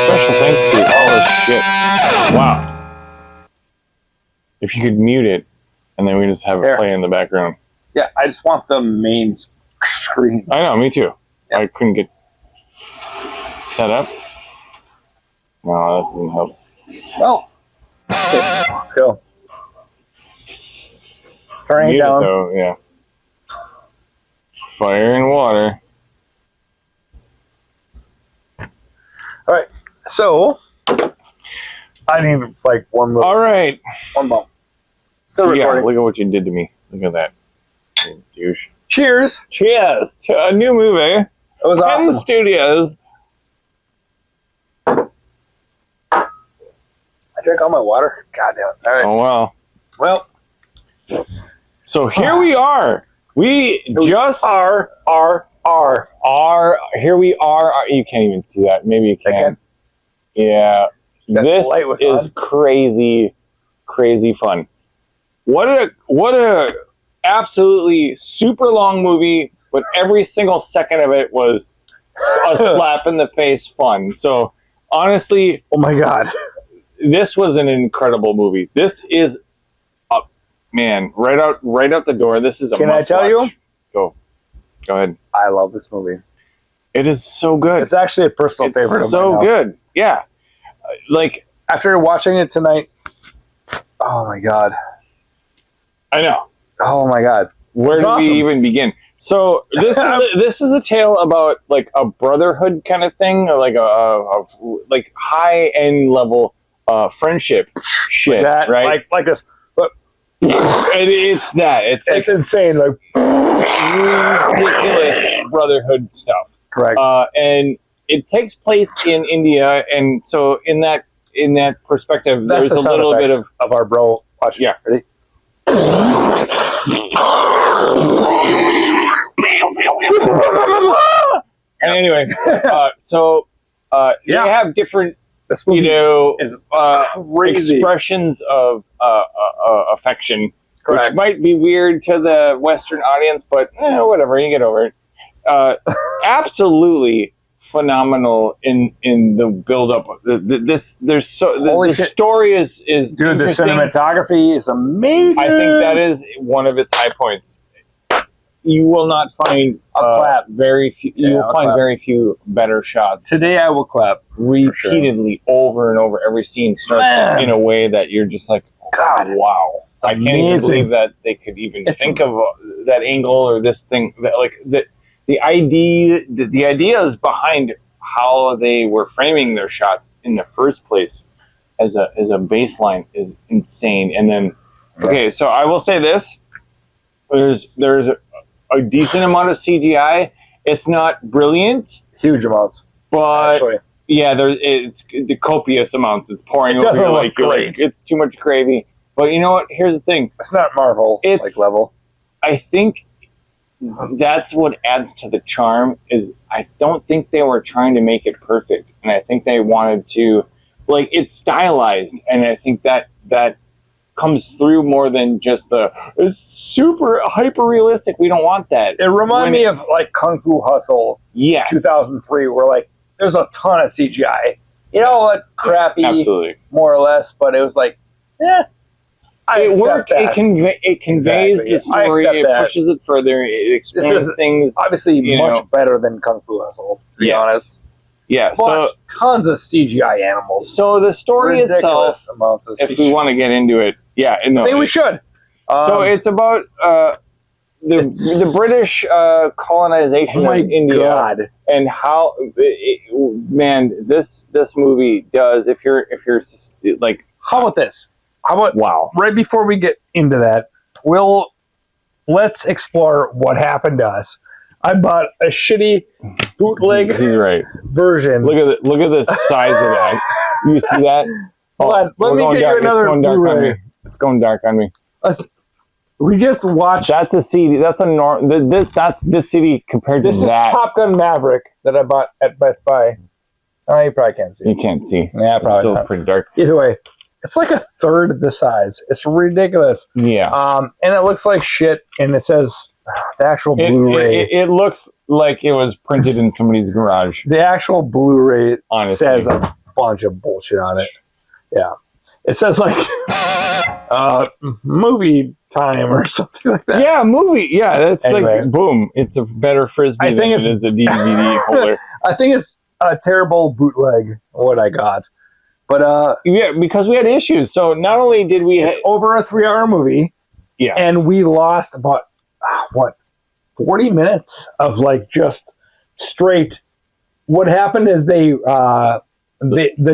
Special thanks to all this shit. Wow. If you could mute it, and then we just have it play in the background. Yeah, I just want the main screen. I know, me too. Yep. I couldn't get set up. No, that doesn't help. Well, okay, let's go. Turn it down. Though, yeah. Fire and water. All right, so I need like one more. All right, one more. Still recording. Look at what you did to me. Look at that, you douche. Cheers! Cheers to a new movie. It was awesome. Studios. I drank all my water. God damn it! All right. Oh wow. Well, so here we are. We just are. Here we are. You can't even see that. Maybe you can. Yeah. This is crazy fun. What a absolutely super long movie, but every single second of it was a slap in the face fun. So honestly, oh my god, this was an incredible movie. This is man, right out the door. This is a Can I tell you? Go ahead. I love this movie. It is so good. It's actually a personal favorite of mine. So good. Yeah. Like after watching it tonight, oh my god. I know. Oh my god. Where do we even begin? So this is a tale about like a brotherhood kind of thing, or like a like high end level friendship shit, that, right? Like this. But it's that. It's like insane. Like ridiculous brotherhood stuff. Correct. And it takes place in India, and so in that perspective, that's there's a little bit of our bro watching. Yeah. Ready? And anyway, so they have different, expressions of affection, correct, which might be weird to the Western audience, but whatever, you get over it. Absolutely phenomenal in the build up. The story is dude. The cinematography is amazing. I think that is one of its high points. You will not find very few. You will find very few better shots. Today I will clap repeatedly over and over. Every scene starts in a way that you're just like, God, wow! I can't even believe that they could even think of that angle or this thing. The ideas behind how they were framing their shots in the first place as a baseline is insane. And then, okay, so I will say this: there's a decent amount of CGI. It's not brilliant, huge amounts, but it's the copious amounts. It's pouring over you like it's too much gravy. But you know what? Here's the thing: it's not Marvel level. I think that's what adds to the charm. Is I don't think they were trying to make it perfect, and I think they wanted to, like, it's stylized, and I think that comes through more than just it's super hyper realistic. We don't want that. It reminded me of like Kung Fu Hustle, 2003, where like there's a ton of CGI. You know what? Crappy, absolutely, more or less, but it was like, it worked. It conveys the story. It pushes it further. It explains things. Obviously, much better than Kung Fu Hustle, to be honest. Yeah, so tons of CGI animals. So the story itself, if we want to get into it, I think we should. So it's about the British colonization of India, and how this movie does. If you're like, how about this? How about right before we get into that, let's explore what happened to us. I bought a shitty bootleg version. Look at the size of that. You see that? Let me get you another Blu-ray. It's going dark on me. We just watched. That's a CD. That's a norm. That's this CD compared to that. This is Top Gun Maverick that I bought at Best Buy. Oh, you probably can't see. You can't see. Yeah, probably. It's still pretty dark. Either way, it's like a third the size. It's ridiculous. Yeah. And it looks like shit. And it says The actual Blu-ray. It looks like it was printed in somebody's garage. The actual Blu-ray Honestly. says a bunch of bullshit on it. Yeah. It says like movie time or something like that. Yeah, movie. Yeah, that's Anyway. like boom. It's a better frisbee than it is a DVD holder. I think it's a terrible bootleg what I got. But yeah, because we had issues. So not only did we it's over a 3-hour movie. Yeah. And we lost about 40 minutes of like just straight. What happened is the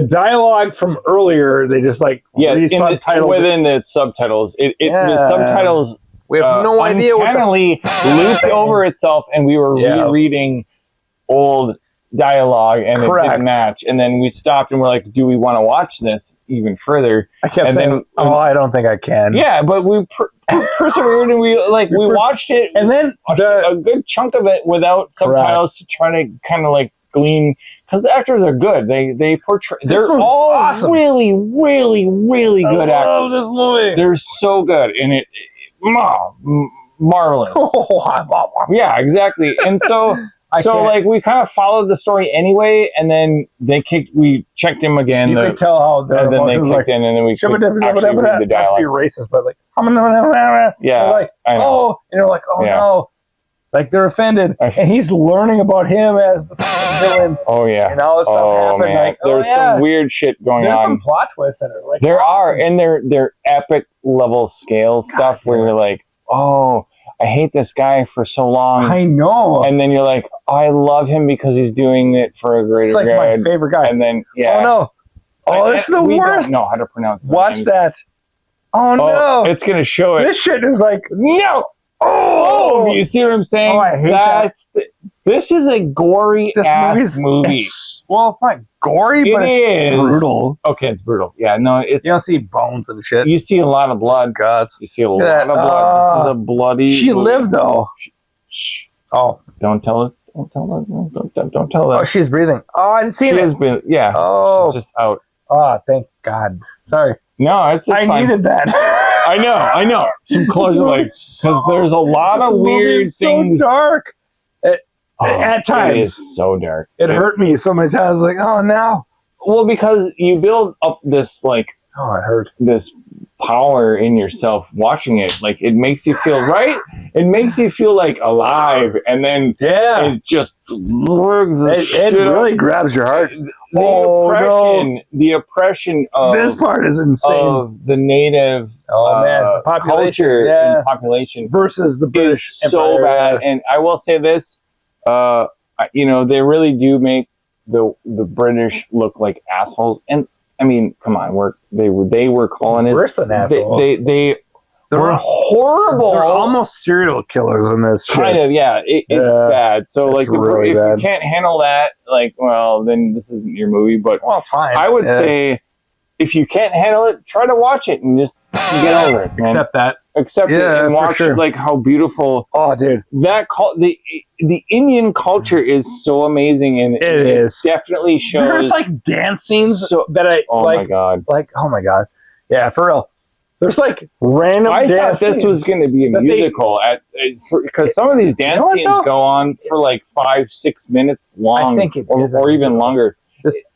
dialogue from earlier, they just like subtitled within the subtitles. The subtitles we have no idea what looped over itself, and we were rereading old dialogue, and it didn't match. And then we stopped, and we're like, "Do we want to watch this even further?" I kept saying, I don't think I can. Yeah, but we persevered, and we watched it, and then a good chunk of it without subtitles to try to kind of like glean. Because the actors are good. They portray. They're all awesome. Really, really, really good actors. I love this movie. They're so good, and it marvelous. Yeah, exactly. And so, like we kind of followed the story anyway, and then we checked him again. You could tell how and then they kicked in, and then we could actually read the dialogue. Not to be racist, but like, yeah, like, I know. And you're like, no. Like they're offended, and he's learning about him as the villain. Oh yeah, and all this stuff happened. Man. Like, there's some weird shit going on. There's some plot twists that are like there are, and they're epic level scale stuff where you're like, oh, I hate this guy for so long. I know, and then you're like, I love him because he's doing it for a greater good. It's like my favorite guy. And then this is the worst. We don't know how to pronounce. Watch that. Oh no, it's gonna show it. This shit is like no. Oh, you see what I'm saying? Oh, I hate that. This is a gory ass movie. It's not gory, but it's brutal. Okay, it's brutal. Yeah, no, it's. You don't see bones and shit. You see a lot of blood. Guts. You see a lot of blood. This is a bloody. She lived though. Shh. Oh, don't tell her. Don't tell her. Don't tell her. Oh, she's breathing. Oh, I didn't see it. She is breathing. Yeah. Oh, she's just out. Oh, thank God. Sorry. No, it's I fine. needed that. I know. Some clothes are like, because there's a lot of weird things. So dark. At times. It is so dark. It hurt me so many times. Like, oh no. Well, because you build up this like. Oh, it hurt. This power in yourself watching it. Like it makes you feel right. It makes you feel like alive, and then it just it really grabs your heart. The oppression of this part is insane. Of the native culture and population versus the British Empire. So bad. And I will say this, they really do make the British look like assholes. And I mean, come on, they were colonists. Worse than assholes. They were horrible. They're almost serial killers in this shit. Kind of, yeah. It's bad. So, like, really if bad. you can't handle that, like, well, then this isn't your movie. But it's fine. I would say, if you can't handle it, try to watch it and just get over it. Man. Accept it and watch like how beautiful. Oh, dude, the Indian culture is so amazing, and it definitely shows. There's like dance scenes that I my god, oh my god, yeah, for real. There's like random. I thought this was going to be a musical because some of these dance scenes go on for like 5-6 minutes long. I think it is or even longer.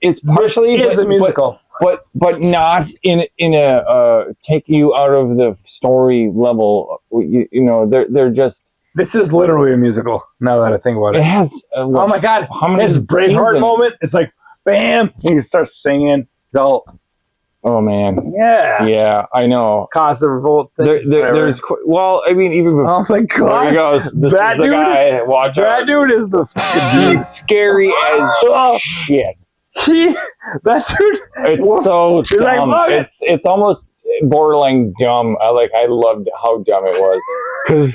It's partially a musical. But not in a take you out of the story level. They're just. This is literally a musical. Now that I think about it, it has. Oh my god! This Braveheart moment. It's like bam, and you start singing. It's all. Oh man. Yeah. Yeah, I know. Cause the revolt. There's I mean, even before. Oh my god! There he goes. That dude. Guy. Watch out. That dude is the. He's scary as shit. That dude. It's so dumb. Like, it's almost borderline dumb. I loved how dumb it was.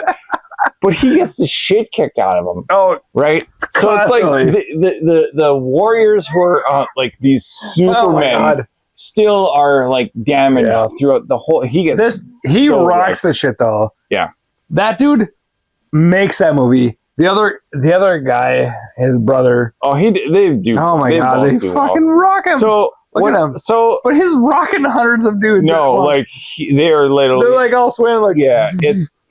But he gets the shit kicked out of him. Oh, right. So it's like the warriors who are like these Supermen still are like damaged throughout the whole. He rocks the shit though. Yeah, that dude makes that movie. The other guy, his brother. Oh, they do. Oh my god, they fucking rock him. So Look at him. So, but he's rocking hundreds of dudes. No, like they're literally. They're like all swinging like. Yeah, it's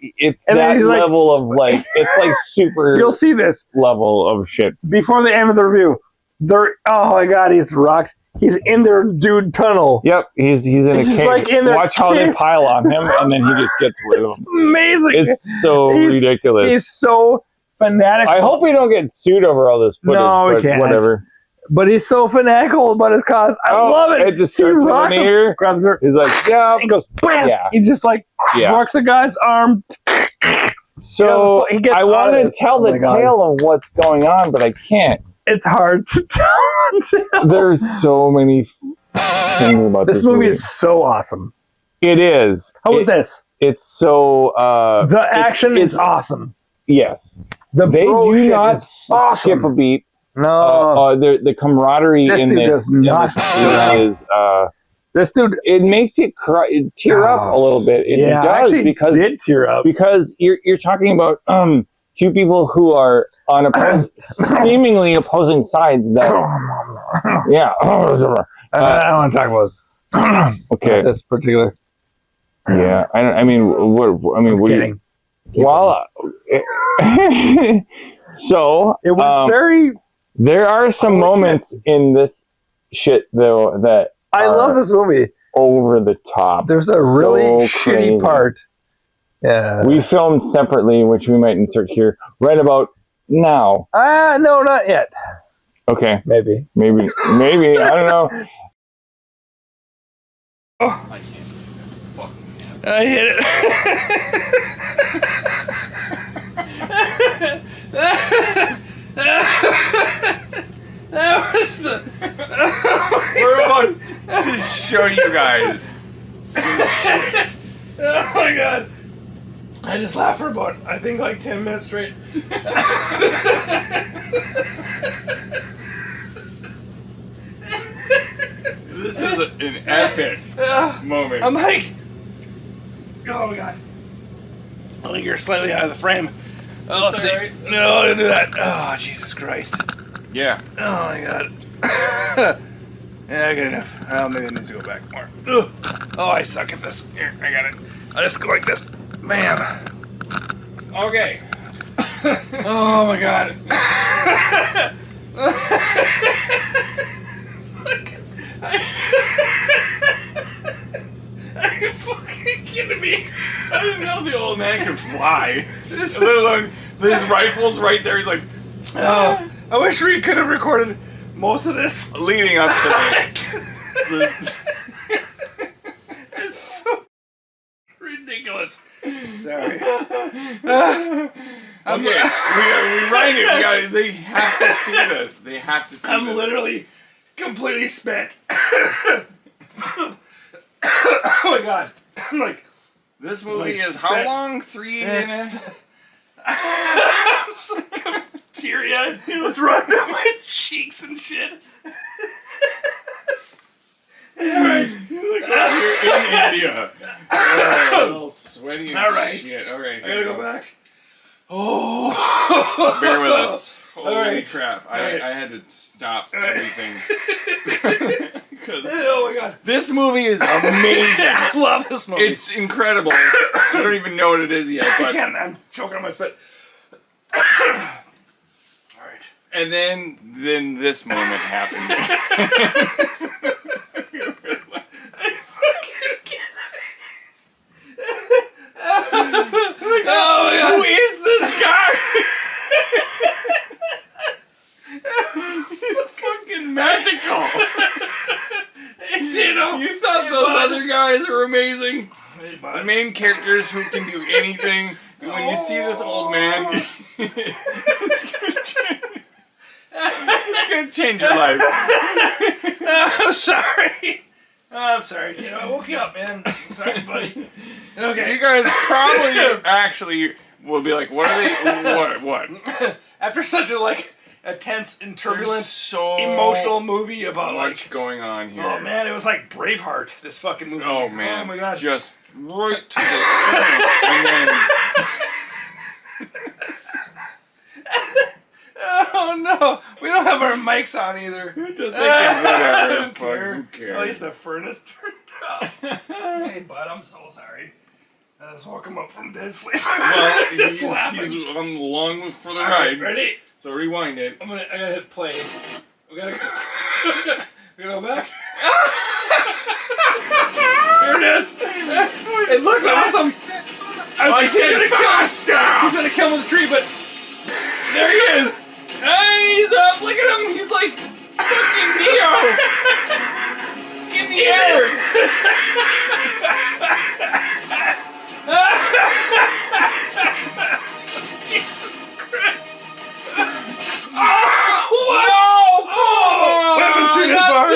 that level of like it's like super. You'll see this level of shit before the end of the review. Oh my god, he's rocked. He's in their dude tunnel. Yep, he's in a cave. Like in Watch how they pile on him, and then he just gets rid of them. Amazing. It's so ridiculous. He's so fanatical. I hope we don't get sued over all this footage. No, we can't. Whatever. But he's so fanatical about his cause. I love it. It just starts with an ear. Grabs her. He's like, yeah. He goes, bam. Yeah. He just like cracks the guy's arm. So I want to tell the tale of what's going on, but I can't. It's hard to tell. There's so many things about this movie. Is so awesome. It is. How about this? It's so. The action is awesome. Yes. They do not skip a beat. No. The camaraderie in this is. This dude, it makes you tear up a little bit. It does because did tear up because you're talking about two people who are on seemingly opposing sides. That I don't want to talk about this. Okay, this particular. Yeah, I mean, so it was very. There are some moments in this shit though that I love this movie. Over the top. There's a really shitty part. Yeah. We filmed separately, which we might insert here, right about now. No, not yet. Okay. Maybe. I don't know. Oh, I can't. Fuck. I hit it. That was the. We're about to show you guys. Oh my god. I just laughed for about, I think, like 10 minutes straight. This is an epic moment. I'm like, oh my god. I think you're slightly out of the frame. Oh, let's see. Right. No, I'll do that. Oh, Jesus Christ. Yeah. Oh my god. Yeah, I got enough. Maybe I need to go back more. Ugh. Oh, I suck at this. Here, I got it. I'll just go like this. Bam. Okay. Oh my god. Are you fucking kidding me? I didn't know the old man could fly. Let alone his rifle's right there. He's like, oh, I wish we could have recorded most of this leading up to this. It's so ridiculous. Sorry. Okay, we write it. They have to see this. They have to see this. I'm literally completely spent. Oh my god. I'm like, this movie is how long? 3 minutes? I'm so teary-eyed. It's running down my cheeks and shit. Alright. You look like you're in India. A little sweaty and shit. Alright, I gotta go back. Oh. Bear with us. Holy crap. I had to stop everything. Oh my god. This movie is amazing. I love this movie. It's incredible. I don't even know what it is yet, but I'm choking on my spit. Alright. And then this moment happened. Oh my god. Who is this guy? He's fucking magical. You thought those other guys were amazing. The main characters who can do anything. When you see this old man, it's gonna change your life. I'm sorry. I'm sorry, kid. I woke you up, man. Sorry, buddy. Okay. You guys probably actually will be like, what are they? What? After such a tense and turbulent, emotional movie about much going on here. Oh man, it was like Braveheart. This fucking movie. Oh man. Oh my god. Just right to the and then. Oh no! We don't have our mics on either. It doesn't matter. I don't care. Who cares? At least the furnace turned off. Hey, bud, I'm so sorry. I just woke him up from dead sleep. Well, just he's on along for the ride. Ready? So rewind it. I gotta hit play. We gotta go back. Here it is. It looks awesome. I said he's gonna kill him with a tree, but there he is. And he's up. Look at him. He's like fucking Neo in the air. Jesus Christ. Oh, what? No! Oh, we haven't seen this bar.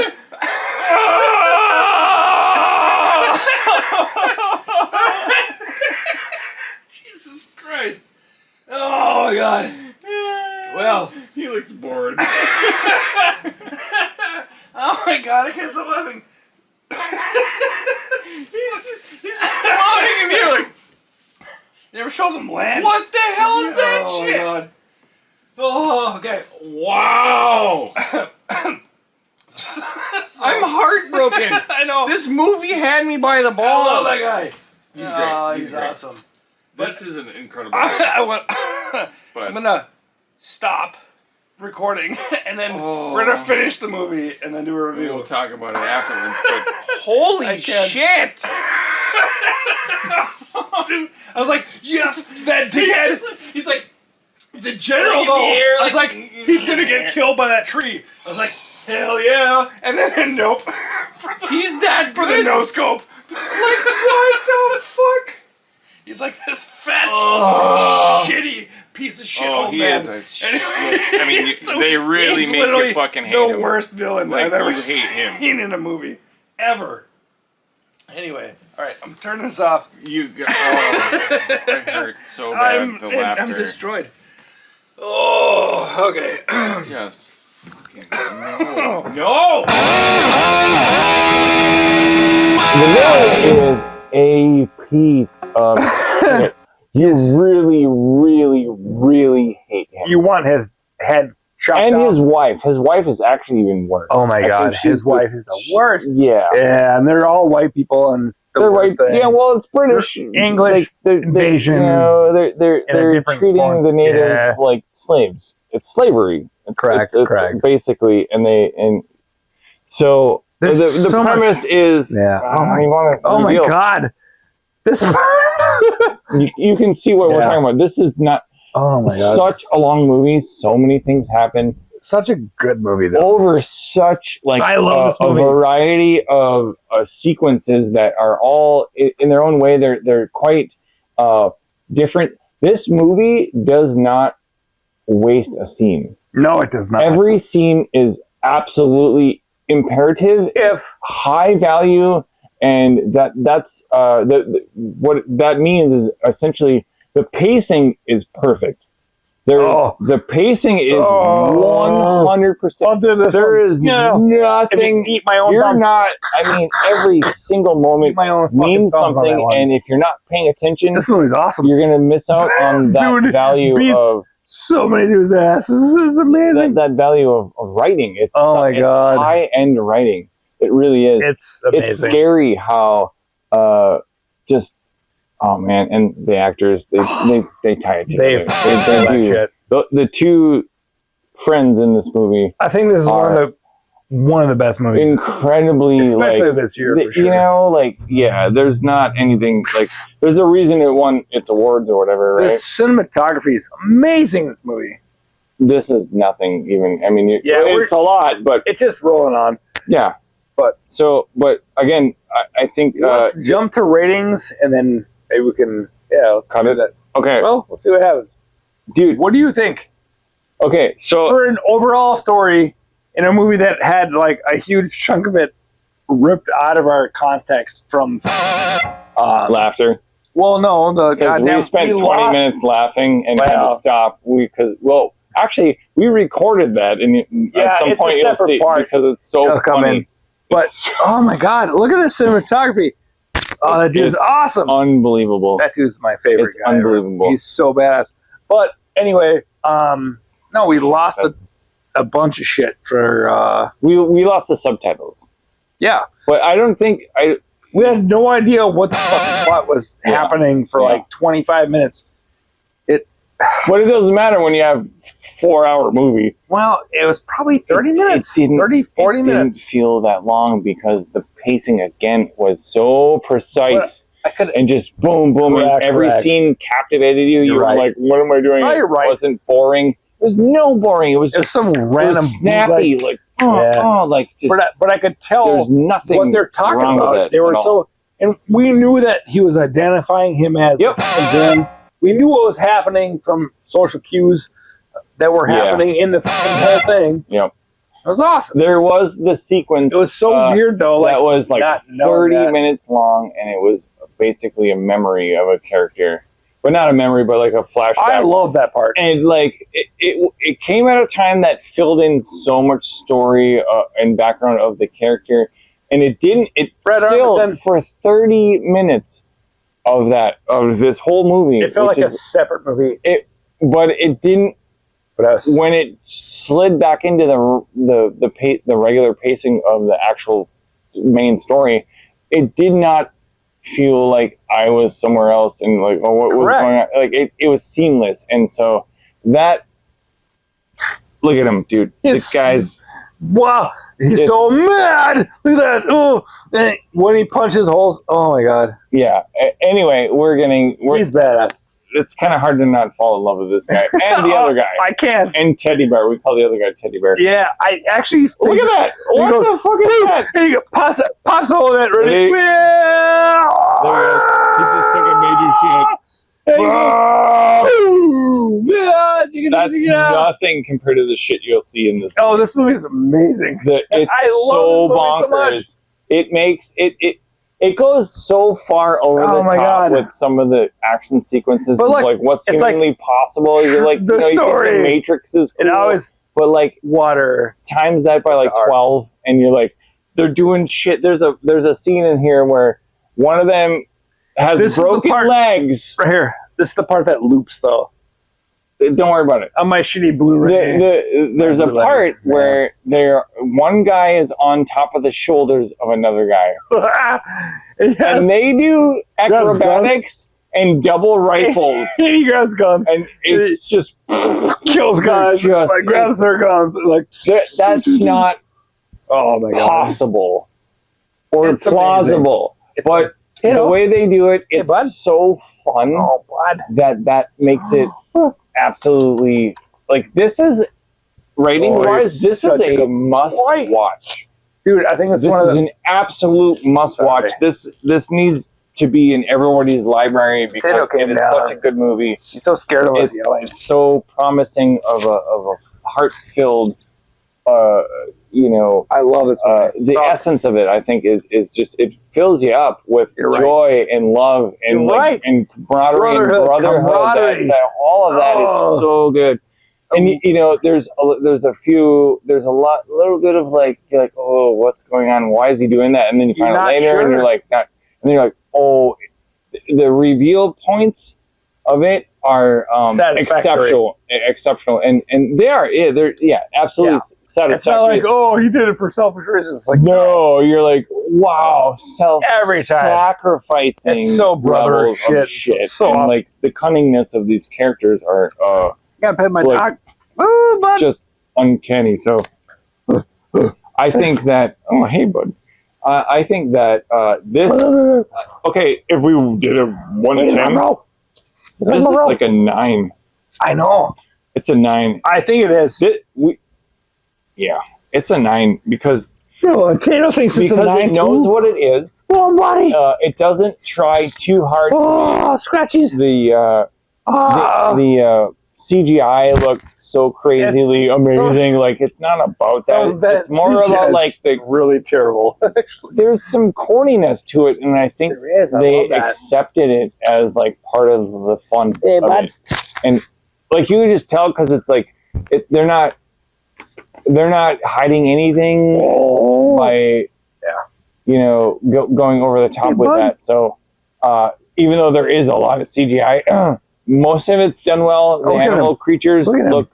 Jesus Christ. Oh my God. Well, he looks bored. Oh my God, I can't stop laughing. he's floating in the air like. It never shows him land. What the hell is that shit? Oh God. Oh, okay. Wow. I'm heartbroken. I know. This movie had me by the balls. I love that guy. He's great. He's great. Awesome. This is an incredible. I'm gonna stop recording and then we're gonna finish the movie and then do a review. We'll talk about it afterwards. But holy shit! Dude, I was like, yes, that dickhead. He's like, the general though. I was like, he's gonna get killed by that tree. I was like, hell yeah. And then nope. He's that for the no scope. Like, what the fuck? He's like this fat, shitty piece of shit old man. I mean, they really make you fucking hate him. The worst villain like, I've ever hate him. seen in a movie. Ever. Anyway, alright, I'm turning this off. It hurts so bad, the laughter. I'm destroyed. Oh, okay. Just fucking no. The villain is a piece of shit. You really, really, really hate him. You want his head chopped and off. his wife. His wife is actually even worse. Oh my God, his wife is the worst. Yeah. Yeah, and they're all white people, and it's the worst thing. Yeah, well, it's British, English invasion. You know, they're treating the natives like slaves. It's slavery. It's basically, and so the premise is. Yeah. Oh my God. This. you can see what we're talking about. This is not. Oh my God. Such a long movie. So many things happen. Such a good movie, though. Over such I love this movie. A variety of sequences that are all in their own way. They're quite different. This movie does not waste a scene. No, it does not. Every scene is absolutely imperative, if high value, and that's what that means is essentially. The pacing is perfect. The pacing is 100%. There is nothing. Eat my own you're thumbs. not. I mean, every single moment means something, and if you're not paying attention, this movie's awesome. You're gonna miss out on that value of so many dudes' asses. This is amazing. That value of writing. It's God, high end writing. It really is. It's amazing. It's scary how just. Oh man, and the actors they tie it together. They do. The two friends in this movie. I think this is one of the best movies. Incredibly, especially this year. For sure. You know, there's not anything there's a reason it won its awards or whatever, right? The cinematography is amazing. This movie. This is nothing even. I mean, it's a lot, but it's just rolling on. Yeah, but again, I think let's jump to ratings and then. Maybe we can, let's cut it. That. Okay. Well, we'll see what happens. Dude, what do you think? Okay, so for an overall story in a movie that had a huge chunk of it ripped out of our context from laughter. Well, no, we spent 20 minutes laughing and had to stop actually we recorded that and at some point you'll see because it's so funny. But oh my God, look at the cinematography. Oh, that dude's awesome. Unbelievable. That dude's my favorite guy. Unbelievable. He's so badass. But anyway, no, we lost a bunch of shit for. We lost the subtitles. Yeah, but I don't think we had no idea what the fucking plot was happening for like 25 minutes. But it doesn't matter when you have 4-hour movie. Well, it was probably 30 minutes. 40 minutes. It didn't feel that long because the pacing again was so precise and just boom, boom, and every scene captivated you. You were like, "What am I doing?" You're right. It wasn't boring. It was no boring. It was some random snappy, like just. But I could tell there's nothing what they're talking about. They were so, and we knew that he was identifying him as. Yep. Again, we knew what was happening from social cues that were happening in the whole thing. Yep. It was awesome. There was the sequence. It was so weird though. That was like 30 minutes long, and it was basically a memory of a character. But not a memory, but like a flashback. I love that part. And like it came at a time that filled in so much story and background of the character, and it didn't. It still for 30 minutes of this whole movie. It felt like a separate movie. But it didn't. When it slid back into the regular pacing of the actual main story, it did not feel like I was somewhere else and like, oh, what was going on? Like it was seamless, and so that. Look at him, dude. This guy's wow. He's so mad. Look at that. Oh, and when he punches holes. Oh my god. Yeah. Anyway, he's badass. It's kind of hard to not fall in love with this guy and the other guy. I can't. And Teddy Bear. We call the other guy Teddy Bear. Yeah, I actually look at that. What the fuck is that? And he pops a hole in that. Ready? There he is. He just took a major shit. That's nothing compared to the shit you'll see in this movie. Oh, this movie is amazing. It's so bonkers. It makes it goes so far over the top with some of the action sequences, but like what's humanly possible. You're like, the story. The Matrix is cool, but like water times that by like 12, and you're like, they're doing shit. There's a scene in here where one of them has broken legs. Right here. This is the part that loops, though. Don't worry about it. On my shitty Blu-ray. There's a part where one guy is on top of the shoulders of another guy. And they do acrobatics and double rifles. He grabs guns. And it's just kills guys. Like grabs their guns. Like that's not possible or plausible. But the way they do it, it's so fun that makes it absolutely, like, this is rating wise, this is a must watch, dude. I think this is an absolute must watch. This needs to be in everybody's library because it is such a good movie. He's so scared of us yelling. It's so promising of a heart-filled I love this movie. The essence of it, I think, is just, it fills you up with joy and love and and camaraderie and brotherhood. All of that is so good. And there's a little bit of like, you're like, oh, what's going on? Why is he doing that? And then you find out later, and you're like, oh, the reveal points of it are exceptional, and they are they're absolutely satisfactory. It's not like, oh, he did it for selfish reasons. It's like, no, you're like, wow, sacrificing. It's so brother shit. So and like the cunningness of these characters are gotta pet my dog. Oh, bud. Just uncanny. So I think that hey bud. I think that this if we did a 1 to 10. This is like a 9. I know. It's a 9. I think it is. It's a 9 because Kato thinks it's a 9 it knows what it is. Oh, buddy. It doesn't try too hard. Scratchies. The CGI looked so crazily amazing. Like, it's not about that. It's more about like the really terrible. There's some corniness to it, and I think they accepted it as like part of the fun. Hey, bud. And like you can just tell because it's like they're not hiding anything by going over the top with that. So even though there is a lot of CGI. Most of it's done well. The animal creatures look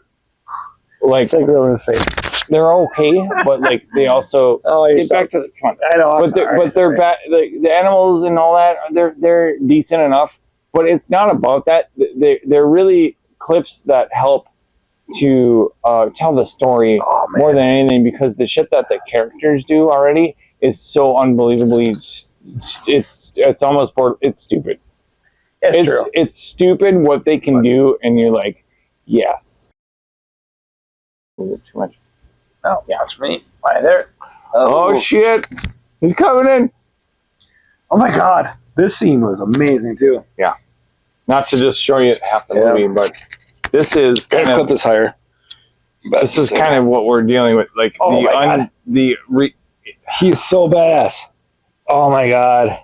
like Fake grill in his face. they're okay, but like they also get back to come on. I know, but they're bad. The animals and all that they're decent enough, but it's not about that. They're really clips that help to tell the story more than anything, because the shit that the characters do already is so unbelievably. It's almost it's stupid. It's true. It's stupid what they can do, and you're like, yes. Too much. Oh, yeah, watch me. Right there. Oh shit! He's coming in. Oh my god, this scene was amazing too. Yeah. Not to just show you half the movie, but this is kind of clip this higher. This is kind of what we're dealing with. Like he's so badass. Oh my god!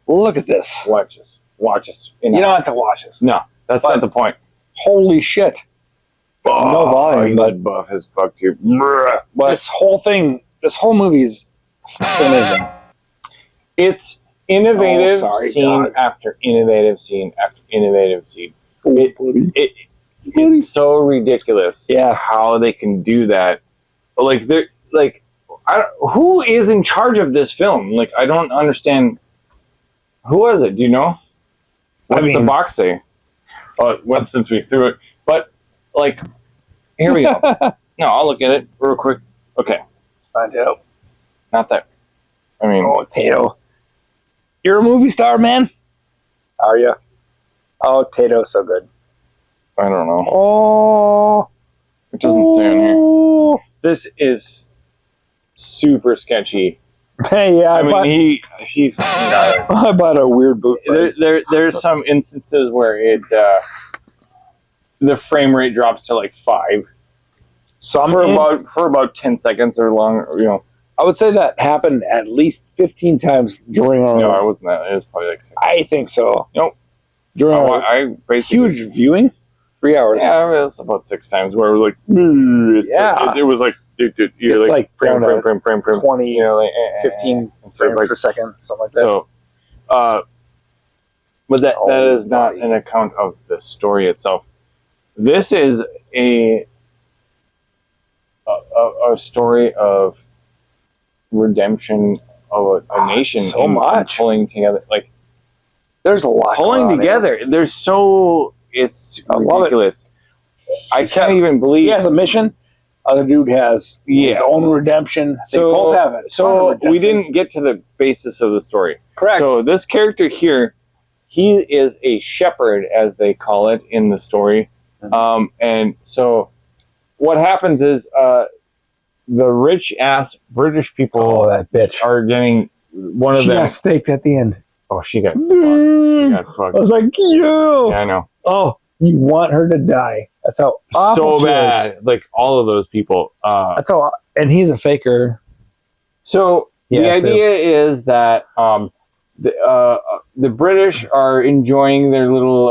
Look at this. Watch this. Watch this. You don't have to watch this. No, that's not the point. Holy shit! No volume, but buff as fuck too. But this whole thing, this whole movie is amazing. It's innovative scene after innovative scene after innovative scene. It's so ridiculous. Yeah, how they can do that. But like they're like, who is in charge of this film? Like, I don't understand. Who was it? Do you know? What's the box say? Well, since we threw it, but like, here we go. No, I'll look at it real quick. Okay, find out. Not that. I mean, Tato. You're a movie star, man. Are you? Oh, Tato's so good. I don't know. Oh, it doesn't say on here. This is super sketchy. Hey, yeah, I mean, he I bought a weird boot. There's some instances where it the frame rate drops to like 5. For about 10 seconds or long, you know. I would say that happened at least 15 times during our. No, it wasn't that. It was probably like 6. I think so. Nope. During I basically huge viewing, 3 hours. Yeah, it was about 6 times where it was like, it was like, it's like frame, 20, you know, like, 15 frames per second, something like that. So, but that is not an account of the story itself. This is a story of redemption of a nation. So much pulling together, like there's a lot pulling together. It's ridiculous. I can't even believe he has a mission. Other dude has his own redemption. They both have it. So we didn't get to the basis of the story. Correct. So this character here, he is a shepherd, as they call it in the story. And so what happens is the rich ass British people that bitch are getting one of them. She got staked at the end. Oh, she got fucked. She got fucked. I was like, yeah, I know. Oh, you want her to die. That's how awful so bad. Like all of those people. That's how, and he's a faker. So the idea is that the British are enjoying their little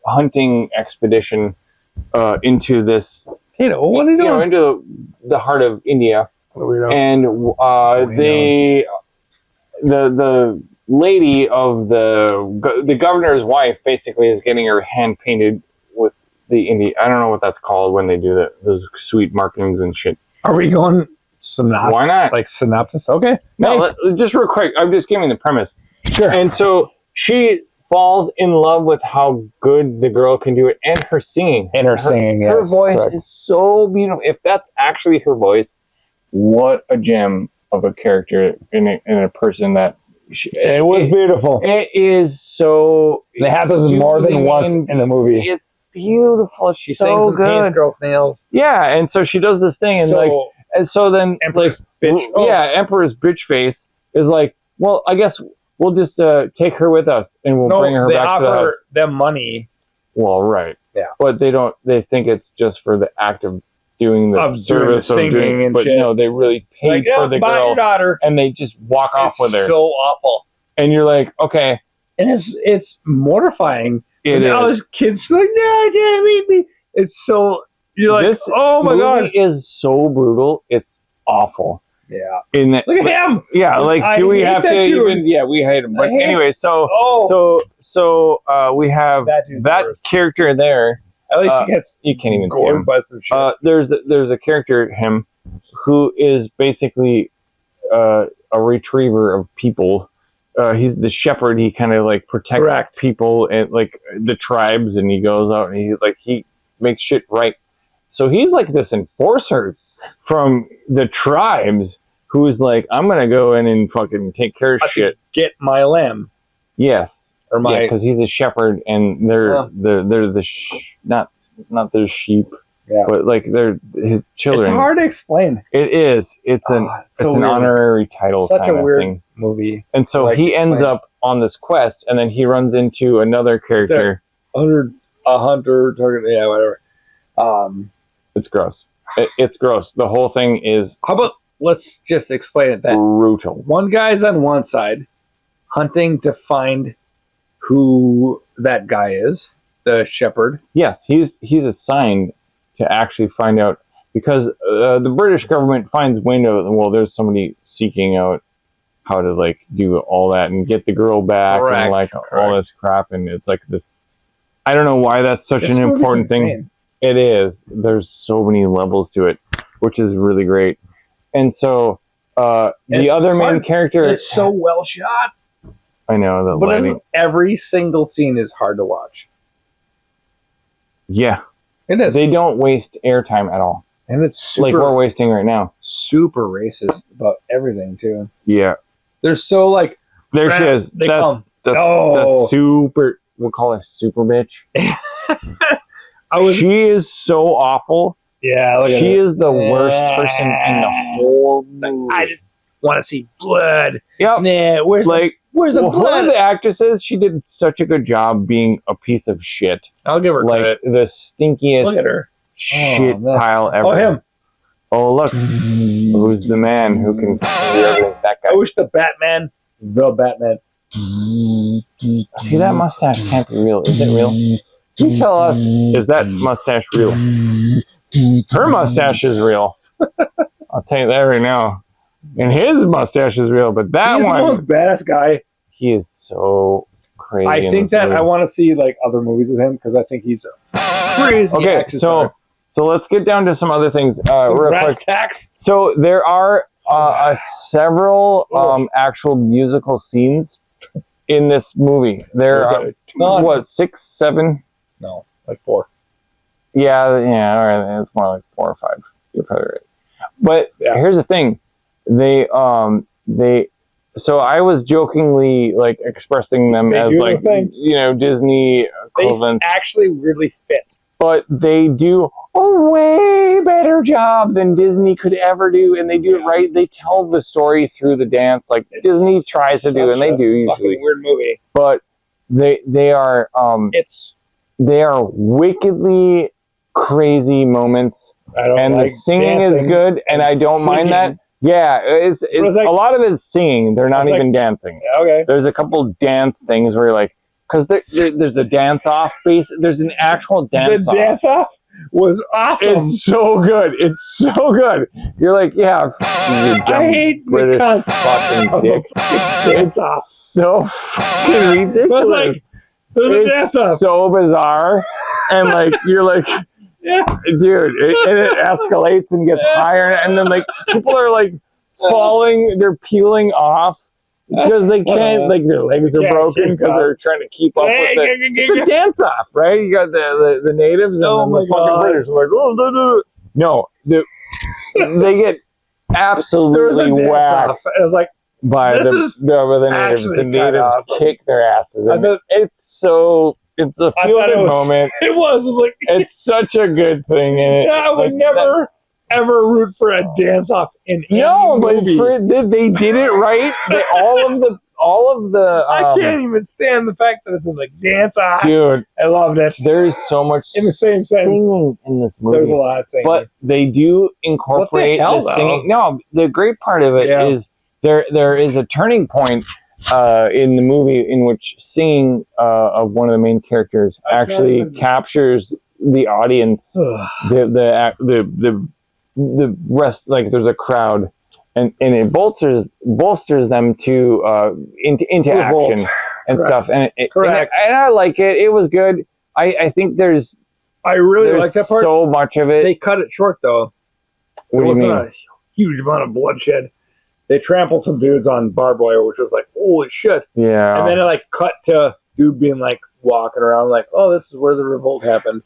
hunting expedition into this. What are you doing? Into the heart of India, and the lady of the governor's wife basically is getting her hand painted with the India. I don't know what that's called when they do those sweet markings and shit. Are we going synopsis? Why not? Like synopsis? Okay. No, just real quick. I'm just giving the premise. Sure. And so she falls in love with how good the girl can do it, and her singing. Her voice is so beautiful. If that's actually her voice, what a gem of a character in a person that. It was beautiful. It is so. It happens more than once in the movie. It's beautiful. She so sings good. Girl nails. Yeah, and so she does this thing, and so then Emperor's bitch. Emperor's bitch face is like, well, I guess we'll just take her with us, and we'll bring her back to the house. They offer them money. Well, right. Yeah, but they don't. They think it's just for the act of doing the service of doing, but shit. No, they really paid for the girl, your daughter, and they just walk off with her. So awful. And you're like, okay, and it's mortifying. It is. All these kids like, no, me. It's so you're like, oh my god, is so brutal. It's awful. Yeah. In that, look at him. Yeah, like, do we have to even? Yeah, we hate him. But anyway, so we have that character there, At least he gets you can't even see him. by some shit. There's a character, him, who is basically a retriever of people. He's the shepherd. He kind of like protects people and like the tribes, and he goes out and he makes shit right. So he's like this enforcer from the tribes who's like, I'm gonna go in and fucking take care of shit. Get my lamb. Yes, or my because he's a shepherd, and they're not their sheep. Yeah. But like they're his children. It's hard to explain. It is. It's an honorary title. Such kind a of weird thing. movie. And so he ends up on this quest, and then he runs into another character. A hunter, target, yeah, whatever. It's gross. It's gross. The whole thing is. How about let's just explain it then. Brutal. One guy's on one side, hunting to find who that guy is, the shepherd. Yes, he's assigned to actually find out, because the British government finds wind of, well, there's somebody seeking out how to like do all that and get the girl back and like all this crap, and it's like this. I don't know why that's such an important thing. It is. There's so many levels to it, which is really great. And so the other main character is so well shot. I know that, but every single scene is hard to watch. Yeah. It is. They don't waste airtime at all. And it's super, like we're wasting right now. Super racist about everything too. Yeah. They're so like there she is. That's super, we'll call her super bitch. She is so awful. Yeah, she is the worst person in the whole movie. I just want to see blood. Yep. Nah, where's the blood? One of the actresses, she did such a good job being a piece of shit. I'll give her credit. The stinkiest look at her. Shit pile ever. Oh, him. Oh, look. Who's the man who can do everything? That guy. I wish the Batman. See, that mustache can't be real. Is it real? You tell us, is that mustache real? Her mustache is real. I'll tell you that right now. And his mustache is real, but he's one, the most badass guy. He is so crazy. I think that movie. I want to see like other movies with him because I think he's a crazy. Okay, so let's get down to some other things real quick. Tax. So there are several actual musical scenes in this movie. There are what, 6, 7? No, like 4. Yeah. All right. It's more like 4 or 5. You're probably right. But here's the thing. So I was jokingly like expressing them as like, you know, Disney equivalent. They actually weirdly fit. But they do a way better job than Disney could ever do, and they do it right. They tell the story through the dance like Disney tries to do, and they do usually. Weird movie. But they are wickedly crazy moments, and the singing is good, and I don't mind that. Yeah, it's like, a lot of it's singing. They're not even dancing. Okay. There's a couple dance things where you're like, because there's a dance off base. There's an actual dance off. The dance off was awesome. It's so good. It's so good. You're like, yeah, I hate British fucking dick. It's so fucking ridiculous. Like, there's a dance off. So bizarre, and like you're like. Yeah, dude, and it escalates and gets higher, and then like people are like falling, they're peeling off because they can't, like their legs are broken because they're trying to keep up with it. It's a dance off, right? You got the natives and then the fucking British are like, oh, no, they get absolutely whacked. It was like by the natives. The natives awesome. Kick their asses. It's a feel-good moment. It was like it's such a good thing. And I would never ever root for a dance-off in any movie. But they did it right. All of the. I can't even stand the fact that it's like dance-off. Dude, I loved it. There's so much in the same singing in this movie. There's a lot of singing, but they do incorporate the singing. No, the great part of it is there is a turning point. In the movie, in which singing of one of the main characters actually captures the audience, the rest, like there's a crowd, and it bolsters them to into action and stuff, and and I like it. It was good. I think there's I really like that part. So much of it. They cut it short though. What do you mean? A huge amount of bloodshed. They trampled some dudes on barbed wire, which was like, holy shit. Yeah. And then it like cut to dude being like walking around like, oh, this is where the revolt happened.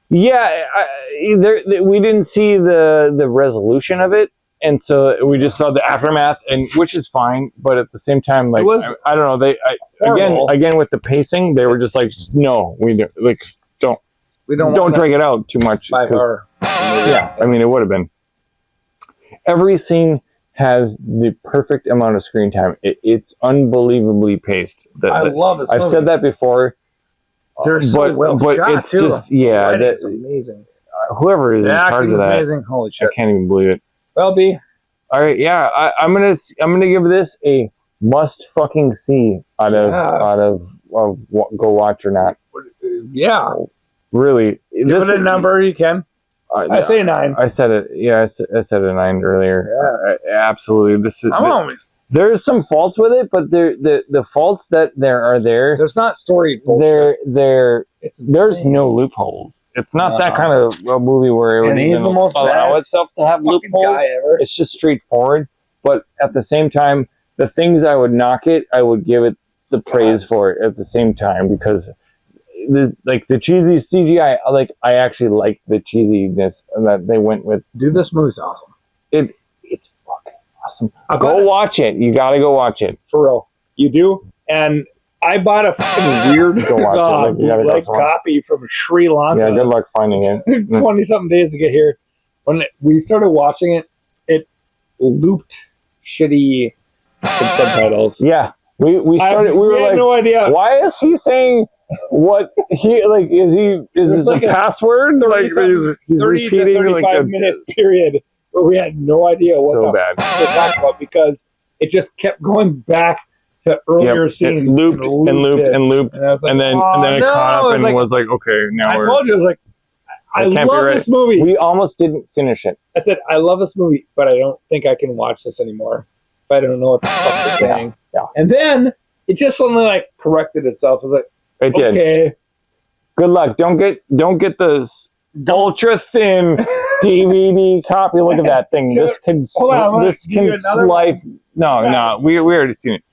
Yeah, we didn't see the resolution of it, and so we just saw the aftermath, and which is fine. But at the same time, like I don't know, again with the pacing, they were just like, no, we don't drag it out too much. Yeah, I mean, it would have been. Every scene has the perfect amount of screen time. It's unbelievably paced. I love it. I've said that before. They're so well shot, it's too. just that's amazing. Whoever is in charge of that, amazing. Holy shit! I can't even believe it. Well, B. All right, yeah, I'm gonna give this a must fucking see out of go watch or not. Yeah, really. Give it a number you can. I say 9. I said it. Yeah, I said a 9 earlier. Yeah. Absolutely. There's some faults with it, but the faults that are there. There's not story. There's no loopholes. It's not that kind of a movie where it would even allow itself to have loopholes. It's just straightforward. But at the same time, the things I would knock it, I would give it the praise for it at the same time because. The cheesy CGI, I actually like the cheesiness that they went with. Dude, this movie's awesome. It's fucking awesome. Go watch it. You gotta go watch it. For real. You do? And I bought a fucking weird copy from Sri Lanka. Yeah, good luck finding it. 20-something days to get here. When we started watching it, it looped shitty subtitles. Yeah. We started, we were had no idea. Why is he saying... What he is this a password? Like he's 30 repeating to 35 minute period where we had no idea what so bad to talk about because it just kept going back to earlier scenes. It looped and looped, and, I was like, and then it caught up and was like, okay, now I told you, I was like, I love this movie. We almost didn't finish it. I said, I love this movie, but I don't think I can watch this anymore if I don't know what the fuck they're saying. Yeah. And then it just suddenly corrected itself. I was like, it did. Okay. Good luck. Don't get this ultra thin DVD copy. Look at that thing. This can slice. No. We already seen it.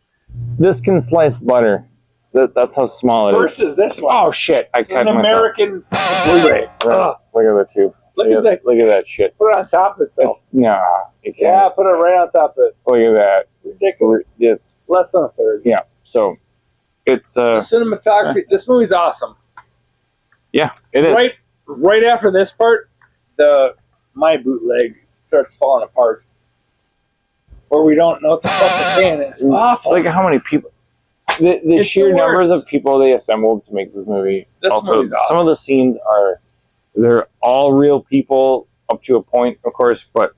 This can slice butter. That's how small it is. Versus this one. Oh shit! It's an American Blu-ray. Right. Look at that tube. Look at that shit. Put it on top of itself. Nah. Yeah, put it right on top of it. Look at that. It's ridiculous. It's less than a third. Yeah. So. It's cinematography. This movie's awesome. Yeah, it is. Right after this part, my bootleg starts falling apart, where we don't know what the fuck they're saying. It's awful. Like how many people? The sheer numbers of people they assembled to make this movie. Also, some of the scenes they're all real people up to a point, of course, but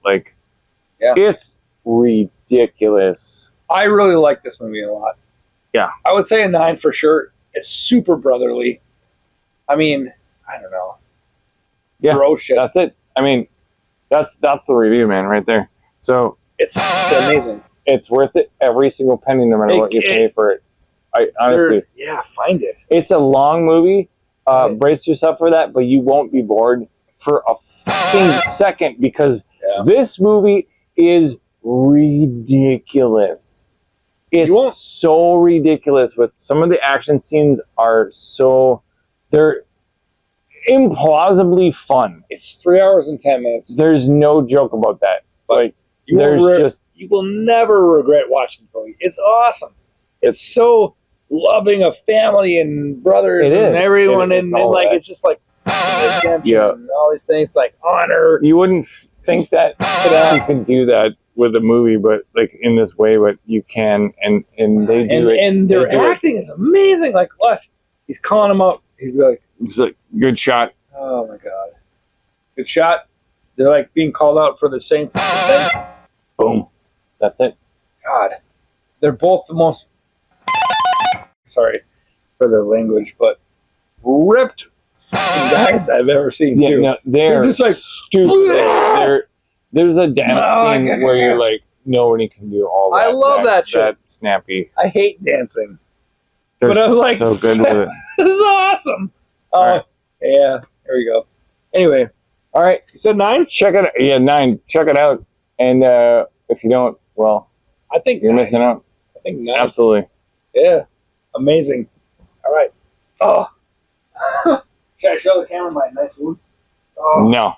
it's ridiculous. I really like this movie a lot. Yeah. I would say a 9 for sure. It's super brotherly. I mean, I don't know. Yeah, bro shit. That's it. I mean, that's the review, man, right there. So it's amazing. It's worth it every single penny, no matter what you pay for it. I honestly, find it. It's a long movie. Brace yourself for that, but you won't be bored for a fucking second because this movie is ridiculous. It's so ridiculous. With some of the action scenes they're implausibly fun. It's 3 hours and 10 minutes. There's no joke about that. You will never regret watching this movie. It's awesome. It's so loving of family and brothers and everyone, and it's just and all these things like honor. You wouldn't think that you can do that with a movie, but in this way, but you can, and they do it. And their acting is amazing. Watch, he's calling him up. He's like, it's a good shot. Oh my god, good shot. They're being called out for the same thing. Boom, that's it. God, they're both the most. Sorry for the language, but ripped guys I've ever seen. Yeah, no, they're just stupid. There's a dance scene where you're nobody can do all that. I love that shit. That snappy. I hate dancing. They're so good with it. This is awesome. Right. Yeah. There we go. Anyway, All right. you said 9? Check it. Yeah, 9. Check it out. And if you don't, well, I think you're 9. missing out. I think 9. Absolutely. Yeah. Amazing. All right. Oh. Should I show the camera my nice wound? Oh. No.